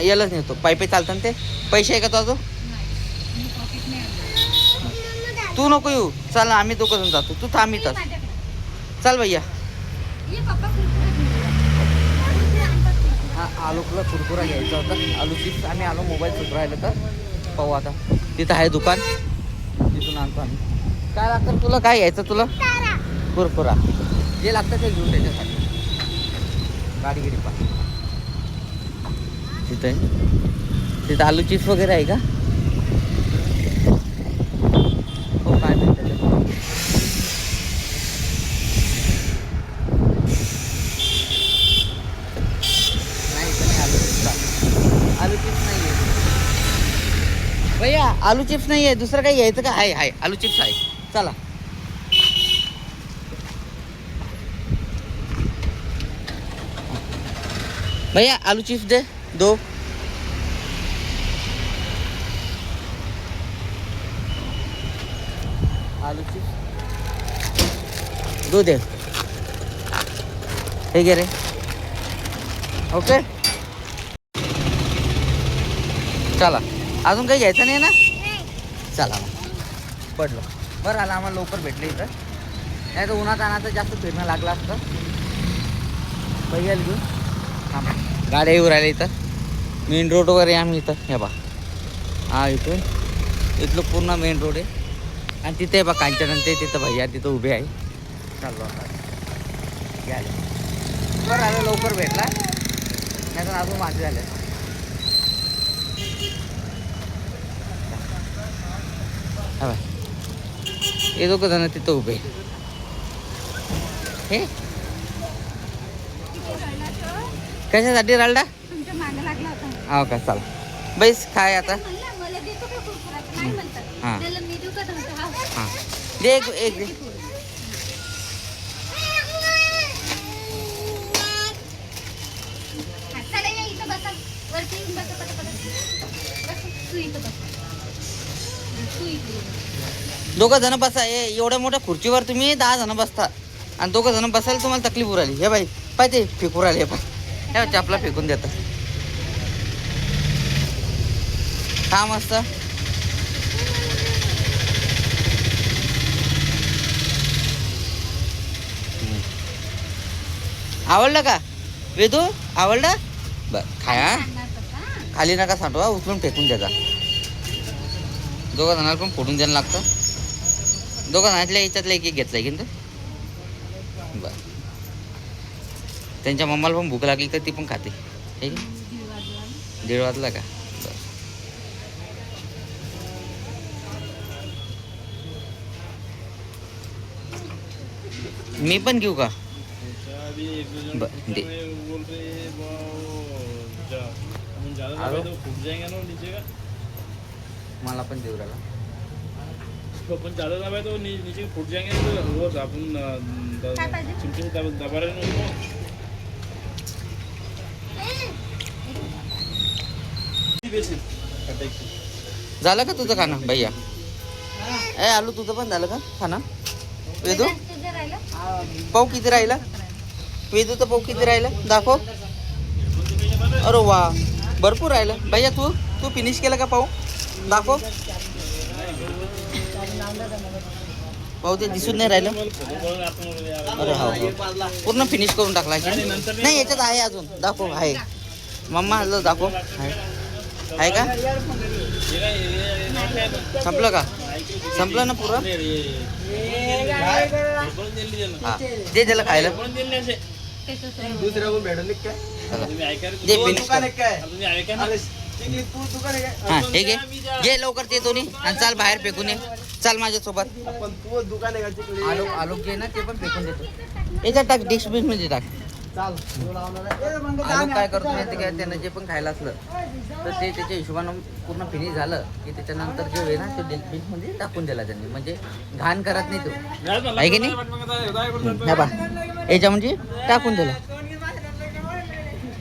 यालाच नेतो. पायी चालतं ना ते. पैसे आहे का तो अजून? तू नको येऊ, चल आम्ही दोघं जण जातो. तू थांब इथं. चल भैया. हा आलूला कुरकुरा घ्यायचा होता. आलू चिप्स. आम्ही आलो मोबाईल सुरू राहिलं तर पाहू आता. तिथं आहे दुकान, तिथून आणतो आम्ही. काय लागतं तुला? काय घ्यायचं तुला? कुरकुरा जे लागतं ते घेऊन त्याच्यासाठी. गाडी गिडी पा तिथं आलू चिप्स वगैरे आहे का? हो काय मिळतं ते. नाही तर नाही आलू चिप्स नाही आहे भैया. आलू चिप्स नाही आहे. दुसरं काही घ्यायचं का? आहे आलू चिप्स आहे. चला भैया आलू चिप्स दे 2. आलू चिप्स 2 दे. हे घे रे. ओके चला. अजून काही घ्यायचं नाही ना? चला मग पडलो. बरं आला आम्हाला लवकर भेटलं इथं. नाही तर उन्हात आणायचं जास्त फिरणं लागलं असतं. पहिल्याला घेऊन थांबा. गाड्या येऊ राहिल्या इथं. मेन रोड वगैरे आम्ही इथं. हे बा हा इथून इथलं पूर्ण मेन रोड आहे. आणि तिथे बा कांचन ते तिथं भैया तिथं उभे आहे. चाललो आता घ्यायला. बरं आलं लवकर भेटला, नाही तर अजून माझे झाले. हा बाय. हे दोघं जण तिथं उभे. हे कशासाठी राहिला? हो का? चला बैस काय आता. हां हां दे एक दे. दोघं जण बसा. एवढ्या मोठ्या खुर्चीवर तुम्ही 10 जण बसता आणि दोघं जण बसायला तुम्हाला तकलीफ उराली. हे बाई पाय ते फेकू राहिले. हे पाय चपला फेकून देतात. हा मस्त. आवडलं का वेदू? आवडलं? बर खाया. खाली नका साठवा, उचलून फेकून द्यायचा. दोघं जणाला पण फोडून द्यायला लागतं. दोघं जणातल्या याच्यातलं एक घेतलंय की बर. त्यांच्या मम्माला पण भूक लागली तर ती पण खाते. ठीक आहे. 1:30 वाजला का? बर. मी पण घेऊ का? बर दे. मला पण देऊ राहिला. पण ज्यादा दबाए तो नीचे फूट जाएंगे. तो वो अपन चिमटे से दबा रहे हैं. झालं का तुझं खाणं भैया? आलू तुझं पण झालं का खाणं? वेदू पाव किती राहिला? वेदूचं पाव किती राहिला दाखव. अरे वा भरपूर राहिलं भैया. तू फिनिश केलं का पाव? दाखव. पाव ते दिसून नाही राहिलं. अरे हा पूर्ण फिनिश करून टाकला. नाही याच्यात आहे अजून. दाखव. आहे मम्मा हल्लो दाखव. आहे का? संपलं का? संपलं ना पुरं? हा दे त्याला खायला. They finish. हा हे घे घे लवकर ते दोन्ही आणि चाल बाहेर फेकून ये. चाल माझ्यासोबत. आलोक जे ना ते पण फेकून देतो. याच्यात टाक. डस्टबिन मध्ये टाक. आलोक काय करतो माहिती काय? त्यानं जे पण खायला असलं तर ते त्याच्या हिशोबानं पूर्ण फिनिश झालं की त्याच्यानंतर जे आहे ना ते डस्टबिन मध्ये टाकून दिला त्यांनी. म्हणजे घाण करत नाही तो. आहे की नाही? बा याच्या म्हणजे टाकून दिला.